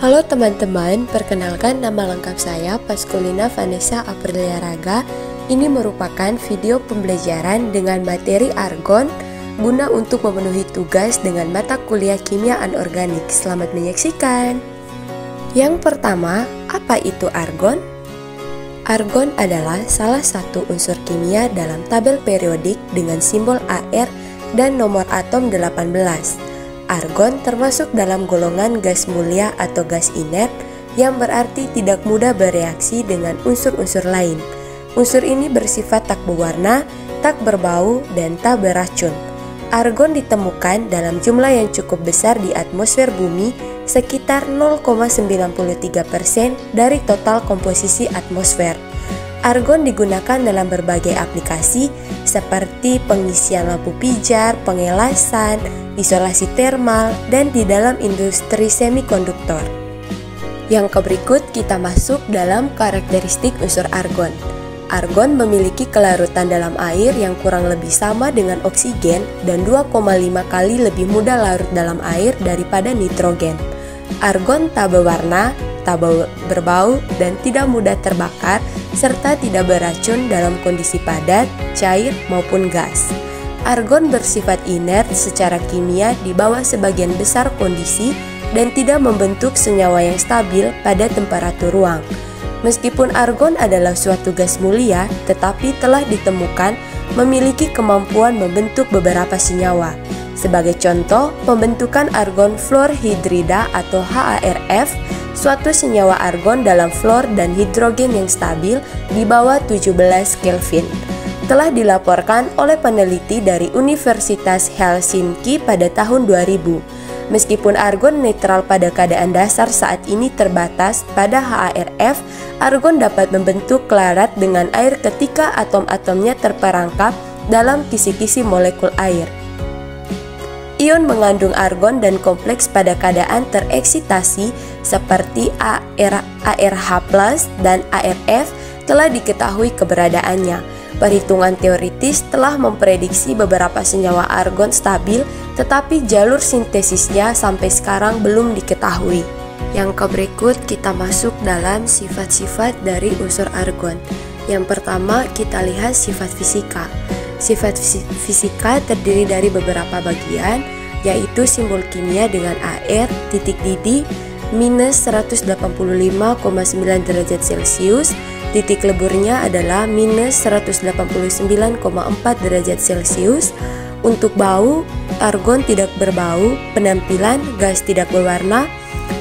Halo teman-teman, perkenalkan nama lengkap saya Pasculina Vanessa Aprilia Raga. Ini merupakan video pembelajaran dengan materi argon guna untuk memenuhi tugas dengan mata kuliah kimia anorganik. Selamat menyaksikan. Yang pertama, apa itu argon? Argon adalah salah satu unsur kimia dalam tabel periodik dengan simbol Ar dan nomor atom 18. Argon termasuk dalam golongan gas mulia atau gas inert yang berarti tidak mudah bereaksi dengan unsur-unsur lain. Unsur ini bersifat tak berwarna, tak berbau, dan tak beracun. Argon ditemukan dalam jumlah yang cukup besar di atmosfer bumi, sekitar 0,93% dari total komposisi atmosfer. Argon digunakan dalam berbagai aplikasi seperti pengisian lampu pijar, pengelasan, isolasi termal, dan di dalam industri semikonduktor. Yang berikut kita masuk dalam karakteristik unsur argon. Argon memiliki kelarutan dalam air yang kurang lebih sama dengan oksigen dan 2,5 kali lebih mudah larut dalam air daripada nitrogen. Argon tak berwarna, tak berbau, dan tidak mudah terbakar, serta tidak beracun dalam kondisi padat, cair, maupun gas. Argon bersifat inert secara kimia di bawah sebagian besar kondisi dan tidak membentuk senyawa yang stabil pada temperatur ruang. Meskipun argon adalah suatu gas mulia, tetapi telah ditemukan memiliki kemampuan membentuk beberapa senyawa. Sebagai contoh, pembentukan argon fluorhidrida atau HARF, suatu senyawa argon dalam fluor dan hidrogen yang stabil di bawah 17 Kelvin, telah dilaporkan oleh peneliti dari Universitas Helsinki pada tahun 2000. Meskipun argon netral pada keadaan dasar saat ini terbatas pada HARF, argon dapat membentuk klarat dengan air ketika atom-atomnya terperangkap dalam kisi-kisi molekul air. Ion mengandung argon dan kompleks pada keadaan tereksitasi seperti ARH+ dan ARF telah diketahui keberadaannya. Perhitungan teoritis telah memprediksi beberapa senyawa argon stabil, tetapi jalur sintesisnya sampai sekarang belum diketahui. Yang berikut kita masuk dalam sifat-sifat dari unsur argon. Yang pertama kita lihat sifat fisika. Sifat fisika terdiri dari beberapa bagian, yaitu simbol kimia dengan Ar titik didih minus 185,9 derajat Celcius, titik leburnya adalah minus 189,4 derajat Celcius. Untuk bau, argon tidak berbau, penampilan gas tidak berwarna,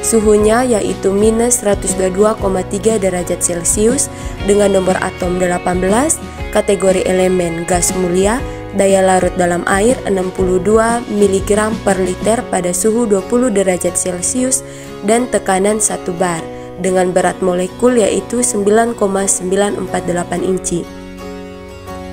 suhunya yaitu minus 122,3 derajat Celcius dengan nomor atom 18, kategori elemen gas mulia, daya larut dalam air 62 mg per liter pada suhu 20 derajat Celcius dan tekanan 1 bar dengan berat molekul yaitu 9,948 inci.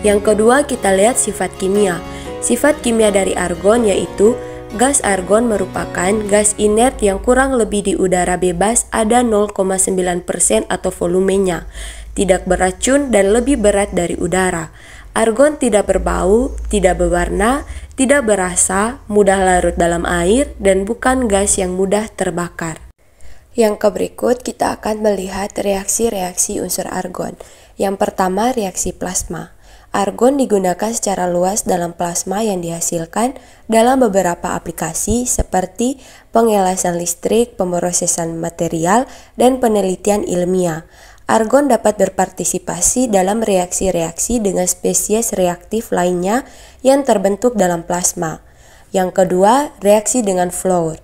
Yang kedua kita lihat sifat kimia. Sifat kimia dari argon yaitu gas argon merupakan gas inert yang kurang lebih di udara bebas ada 0,9% atau volumenya, tidak beracun dan lebih berat dari udara. Argon tidak berbau, tidak berwarna, tidak berasa, mudah larut dalam air, dan bukan gas yang mudah terbakar. Yang berikut kita akan melihat reaksi-reaksi unsur argon. Yang pertama, reaksi plasma. Argon digunakan secara luas dalam plasma yang dihasilkan dalam beberapa aplikasi seperti pengelasan listrik, pemrosesan material, dan penelitian ilmiah. Argon dapat berpartisipasi dalam reaksi-reaksi dengan spesies reaktif lainnya yang terbentuk dalam plasma. Yang kedua, reaksi dengan fluor.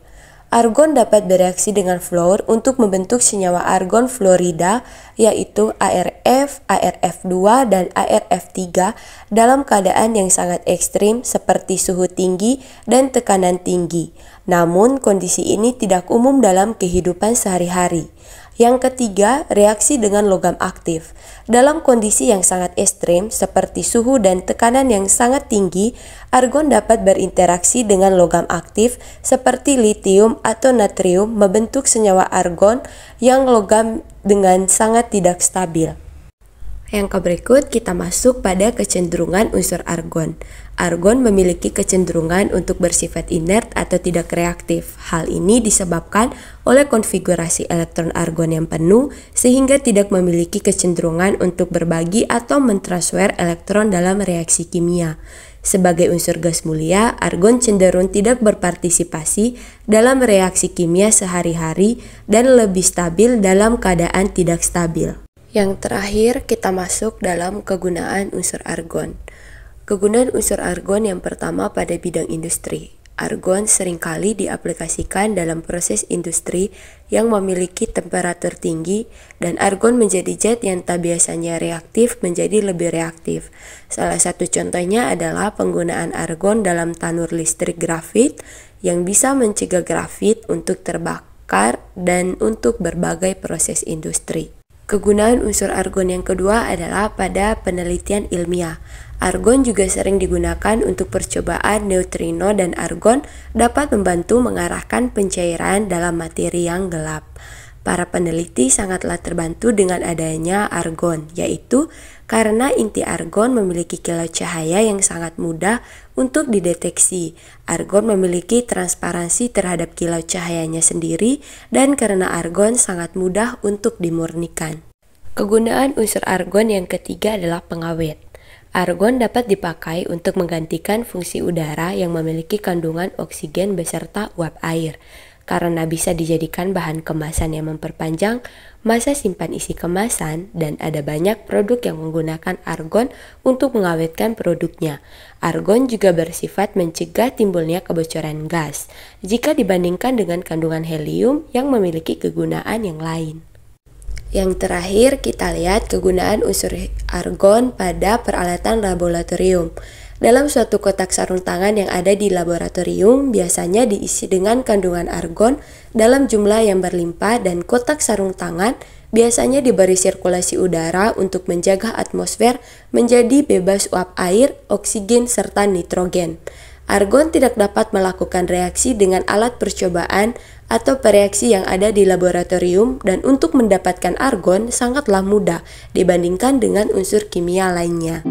Argon dapat bereaksi dengan fluor untuk membentuk senyawa argon fluorida yaitu ARF, ARF2, dan ARF3 dalam keadaan yang sangat ekstrim seperti suhu tinggi dan tekanan tinggi. Namun, kondisi ini tidak umum dalam kehidupan sehari-hari. Yang ketiga, reaksi dengan logam aktif. Dalam kondisi yang sangat ekstrim seperti suhu dan tekanan yang sangat tinggi, argon dapat berinteraksi dengan logam aktif seperti litium atau natrium membentuk senyawa argon yang logam dengan sangat tidak stabil. Yang berikut kita masuk pada kecenderungan unsur argon. Argon memiliki kecenderungan untuk bersifat inert atau tidak reaktif. Hal ini disebabkan oleh konfigurasi elektron argon yang penuh sehingga tidak memiliki kecenderungan untuk berbagi atau mentransfer elektron dalam reaksi kimia. Sebagai unsur gas mulia, argon cenderung tidak berpartisipasi dalam reaksi kimia sehari-hari dan lebih stabil dalam keadaan tidak stabil. Yang terakhir, kita masuk dalam kegunaan unsur argon. Kegunaan unsur argon yang pertama pada bidang industri. Argon seringkali diaplikasikan dalam proses industri yang memiliki temperatur tinggi dan argon menjadi zat yang tak biasanya reaktif menjadi lebih reaktif. Salah satu contohnya adalah penggunaan argon dalam tanur listrik grafit yang bisa mencegah grafit untuk terbakar dan untuk berbagai proses industri. Kegunaan unsur argon yang kedua adalah pada penelitian ilmiah. Argon juga sering digunakan untuk percobaan neutrino dan argon dapat membantu mengarahkan pencairan dalam materi yang gelap. Para peneliti sangatlah terbantu dengan adanya argon, yaitu karena inti argon memiliki kilau cahaya yang sangat mudah untuk dideteksi. Argon memiliki transparansi terhadap kilau cahayanya sendiri dan karena argon sangat mudah untuk dimurnikan. Kegunaan unsur argon yang ketiga adalah pengawet. Argon dapat dipakai untuk menggantikan fungsi udara yang memiliki kandungan oksigen beserta uap air, karena bisa dijadikan bahan kemasan yang memperpanjang masa simpan isi kemasan dan ada banyak produk yang menggunakan argon untuk mengawetkan produknya. Argon juga bersifat mencegah timbulnya kebocoran gas jika dibandingkan dengan kandungan helium yang memiliki kegunaan yang lain. Yang terakhir, kita lihat kegunaan unsur argon pada peralatan laboratorium. Dalam suatu kotak sarung tangan yang ada di laboratorium, biasanya diisi dengan kandungan argon dalam jumlah yang berlimpah dan kotak sarung tangan biasanya diberi sirkulasi udara untuk menjaga atmosfer menjadi bebas uap air, oksigen, serta nitrogen. Argon tidak dapat melakukan reaksi dengan alat percobaan atau reaksi yang ada di laboratorium dan untuk mendapatkan argon sangatlah mudah dibandingkan dengan unsur kimia lainnya.